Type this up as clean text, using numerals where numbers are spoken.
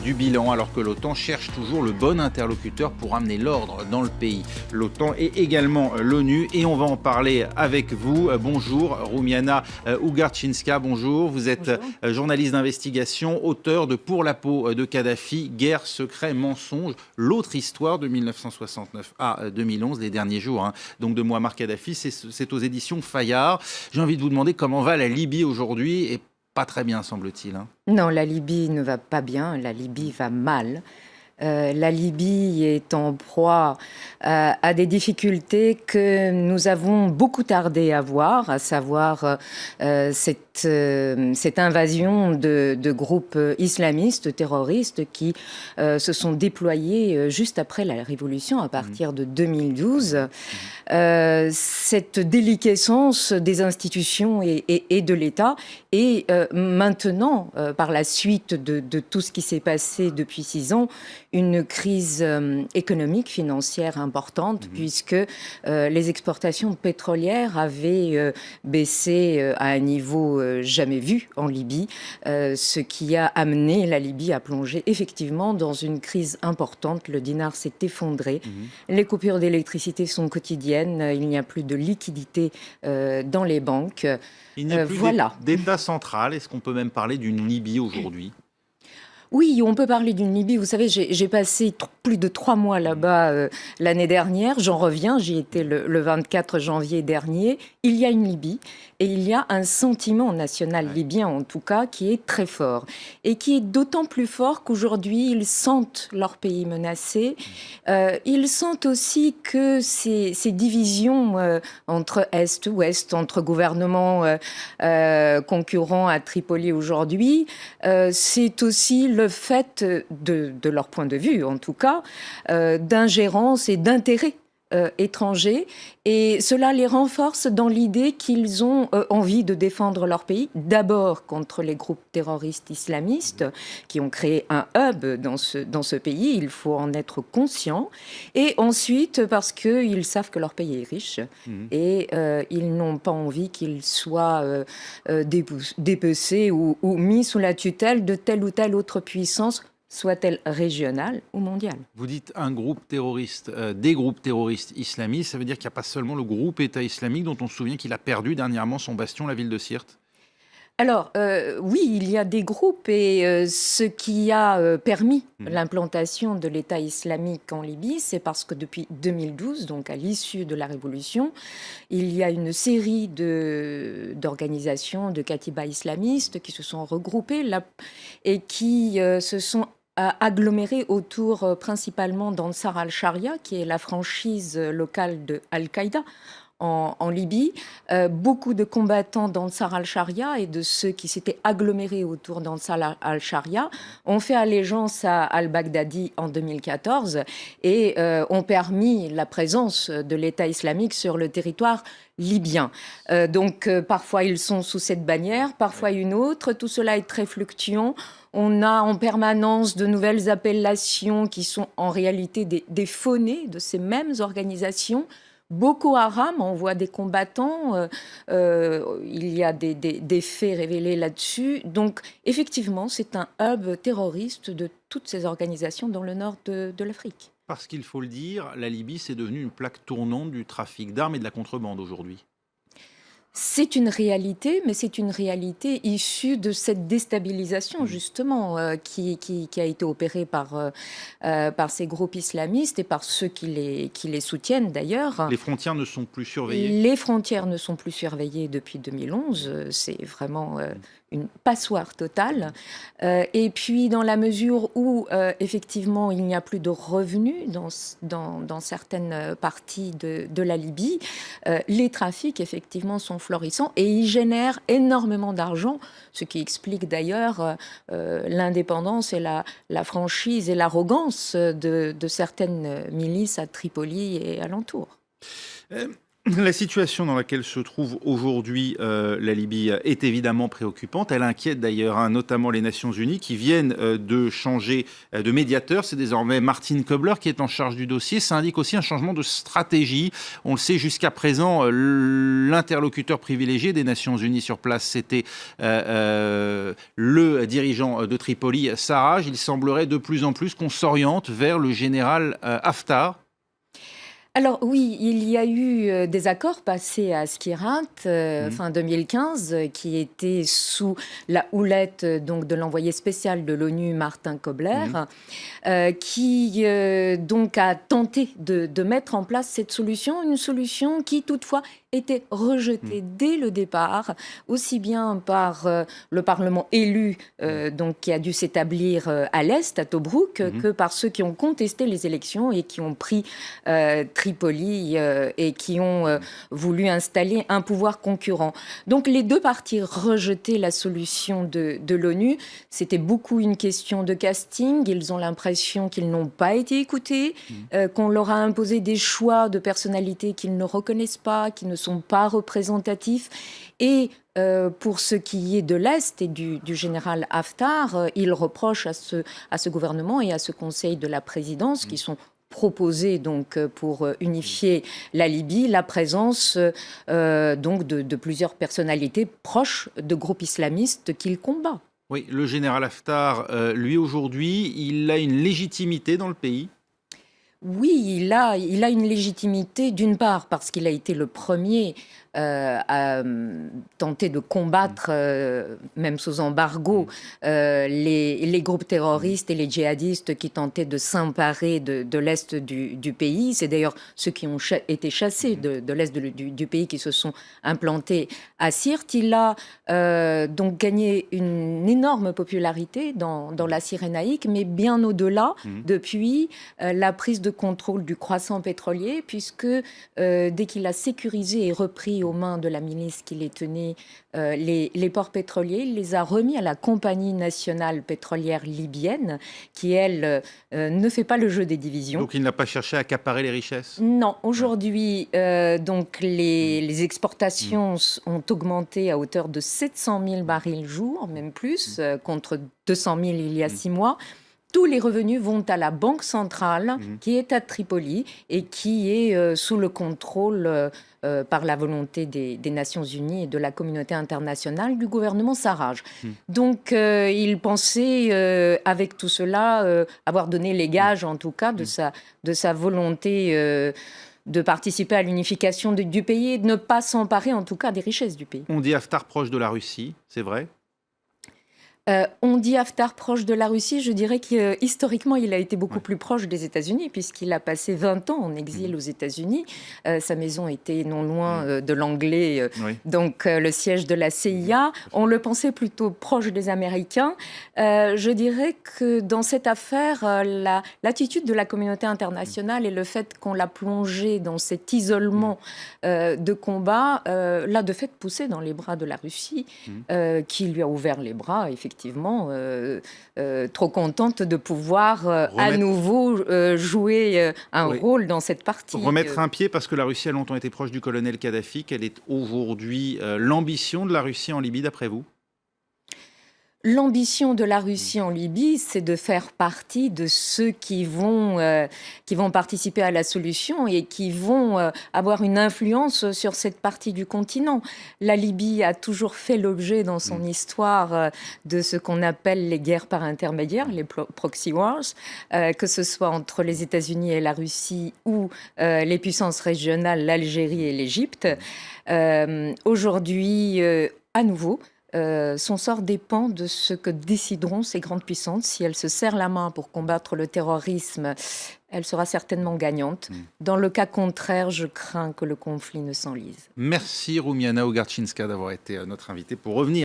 du bilan alors que l'OTAN cherche toujours le bon interlocuteur pour amener l'ordre dans le pays. L'OTAN et également l'ONU et on va en parler avec vous. Bonjour Roumiana Ugarczynska, bonjour. Vous êtes journaliste d'investigation, auteur de Pour la peau de Kadhafi, guerre, secret, mensonge, l'autre histoire de 1969 à 2011, les derniers jours donc de Mouammar Kadhafi. C'est aux éditions Fayard. J'ai envie de vous demander comment va la Libye aujourd'hui et pas très bien semble-t-il. Non, la Libye ne va pas bien, la Libye va mal. La Libye est en proie à des difficultés que nous avons beaucoup tardé à voir, à savoir cette invasion de groupes islamistes, terroristes, qui se sont déployés juste après la Révolution, à partir de 2012. Cette déliquescence des institutions et de l'État, et maintenant, par la suite de tout ce qui s'est passé depuis 6 ans, une crise économique, financière importante, puisque les exportations pétrolières avaient baissé à un niveau jamais vu en Libye, ce qui a amené la Libye à plonger effectivement dans une crise importante. Le dinar s'est effondré, les coupures d'électricité sont quotidiennes, il n'y a plus de liquidité dans les banques. Il n'y a plus d'État central. Est-ce qu'on peut même parler d'une Libye aujourd'hui ? Oui, on peut parler d'une Libye. Vous savez, j'ai passé plus de 3 mois là-bas l'année dernière. J'en reviens, j'y étais le 24 janvier dernier. Il y a une Libye et il y a un sentiment national libyen, en tout cas, qui est très fort. Et qui est d'autant plus fort qu'aujourd'hui, ils sentent leur pays menacé. Ils sentent aussi que ces divisions entre Est-Ouest, entre gouvernements concurrents à Tripoli aujourd'hui, c'est aussi le fait, de leur point de vue en tout cas, d'ingérence et d'intérêt étrangers, et cela les renforce dans l'idée qu'ils ont envie de défendre leur pays, d'abord contre les groupes terroristes islamistes qui ont créé un hub dans ce pays, il faut en être conscient, et ensuite parce qu'ils savent que leur pays est riche et ils n'ont pas envie qu'il soit dépecé ou mis sous la tutelle de telle ou telle autre puissance, soit-elle régionale ou mondiale. Vous dites un groupe terroriste, des groupes terroristes islamistes, ça veut dire qu'il n'y a pas seulement le groupe État islamique dont on se souvient qu'il a perdu dernièrement son bastion, la ville de Sirte ? Alors, oui, il y a des groupes et ce qui a permis l'implantation de l'État islamique en Libye, c'est parce que depuis 2012, donc à l'issue de la Révolution, il y a une série d'organisations, de katibas islamistes qui se sont regroupées et qui se sont agglomérés autour principalement d'Ansar al-Sharia, qui est la franchise locale de Al-Qaïda en Libye. Beaucoup de combattants d'Ansar al-Sharia et de ceux qui s'étaient agglomérés autour d'Ansar al-Sharia ont fait allégeance à al-Baghdadi en 2014 et ont permis la présence de l'État islamique sur le territoire libyen. Donc parfois ils sont sous cette bannière, parfois une autre. Tout cela est très fluctuant. On a en permanence de nouvelles appellations qui sont en réalité des phonés de ces mêmes organisations. Boko Haram envoie des combattants, il y a des faits révélés là-dessus. Donc, effectivement, c'est un hub terroriste de toutes ces organisations dans le nord de l'Afrique. Parce qu'il faut le dire, la Libye, c'est devenu une plaque tournante du trafic d'armes et de la contrebande aujourd'hui. C'est une réalité, mais c'est une réalité issue de cette déstabilisation, justement, qui a été opérée par ces groupes islamistes et par ceux qui les soutiennent, d'ailleurs. Les frontières ne sont plus surveillées. Les frontières ne sont plus surveillées depuis 2011. C'est vraiment une passoire totale. Et puis, dans la mesure où, effectivement, il n'y a plus de revenus dans certaines parties de la Libye, les trafics, effectivement, sont florissants et ils génèrent énormément d'argent, ce qui explique d'ailleurs l'indépendance et la franchise et l'arrogance de certaines milices à Tripoli et alentours. La situation dans laquelle se trouve aujourd'hui la Libye est évidemment préoccupante. Elle inquiète d'ailleurs notamment les Nations Unies qui viennent de changer de médiateur. C'est désormais Martin Kobler qui est en charge du dossier. Ça indique aussi un changement de stratégie. On le sait, jusqu'à présent, l'interlocuteur privilégié des Nations Unies sur place, c'était le dirigeant de Tripoli, Sarraj. Il semblerait de plus en plus qu'on s'oriente vers le général Haftar. Alors oui, il y a eu des accords passés à Skhirat fin 2015 qui étaient sous la houlette donc de l'envoyé spécial de l'ONU Martin Kobler qui donc a tenté de mettre en place cette solution, une solution qui toutefois était rejetée dès le départ, aussi bien par le Parlement élu donc qui a dû s'établir à l'est, à Tobrouk, que par ceux qui ont contesté les élections et qui ont pris Tripoli et qui ont voulu installer un pouvoir concurrent. Donc les deux parties rejetaient la solution de l'ONU. C'était beaucoup une question de casting. Ils ont l'impression qu'ils n'ont pas été écoutés, qu'on leur a imposé des choix de personnalités qu'ils ne reconnaissent pas, qui ne sont pas représentatifs. Et pour ce qui est de l'Est et du général Haftar, il reproche à ce gouvernement et à ce Conseil de la présidence qui sont proposé donc pour unifier la Libye, la présence donc de plusieurs personnalités proches de groupes islamistes qu'il combat. Oui, le général Haftar, lui aujourd'hui, il a une légitimité dans le pays. Oui, il a une légitimité d'une part parce qu'il a été le premier à tenter de combattre, même sous embargo, les groupes terroristes et les djihadistes qui tentaient de s'emparer de l'est du pays. C'est d'ailleurs ceux qui ont été chassés de l'est du pays qui se sont implantés à Sirte. Il a donc gagné une énorme popularité dans la Cyrénaïque, mais bien au-delà, depuis la prise de contrôle du croissant pétrolier, puisque dès qu'il a sécurisé et repris aux mains de la milice qui les tenait les ports pétroliers, il les a remis à la Compagnie nationale pétrolière libyenne, qui, elle, ne fait pas le jeu des divisions. Donc il n'a pas cherché à accaparer les richesses? Non, aujourd'hui, donc les exportations ont augmenté à hauteur de 700 000 barils jour, même plus, contre 200 000 il y a 6 mois. Tous les revenus vont à la Banque centrale qui est à Tripoli et qui est sous le contrôle par la volonté des Nations Unies et de la communauté internationale du gouvernement Sarraj. Donc il pensait avec tout cela avoir donné les gages en tout cas de sa volonté de participer à l'unification du pays et de ne pas s'emparer en tout cas des richesses du pays. On dit Haftar proche de la Russie, c'est vrai? On dit Haftar proche de la Russie, je dirais qu'historiquement, il a été beaucoup plus proche des États-Unis, puisqu'il a passé 20 ans en exil aux États-Unis. Sa maison était non loin de l'Anglais, donc le siège de la CIA. On le pensait plutôt proche des Américains. Je dirais que dans cette affaire, l'attitude de la communauté internationale et le fait qu'on l'a plongé dans cet isolement de combat l'a de fait poussé dans les bras de la Russie, qui lui a ouvert les bras, effectivement, trop contente de pouvoir à nouveau jouer un rôle dans cette partie. Remettre un pied, parce que la Russie a longtemps été proche du colonel Kadhafi. Quelle est aujourd'hui l'ambition de la Russie en Libye, d'après vous? L'ambition de la Russie en Libye, c'est de faire partie de ceux qui vont participer à la solution et qui vont avoir une influence sur cette partie du continent. La Libye a toujours fait l'objet dans son histoire de ce qu'on appelle les guerres par intermédiaire, les proxy wars, que ce soit entre les États-Unis et la Russie ou les puissances régionales, l'Algérie et l'Égypte. Aujourd'hui, à nouveau, son sort dépend de ce que décideront ces grandes puissances. Si elles se serrent la main pour combattre le terrorisme, elle sera certainement gagnante. Dans le cas contraire, je crains que le conflit ne s'enlise. Merci Roumiana Ogarczynska d'avoir été notre invitée pour revenir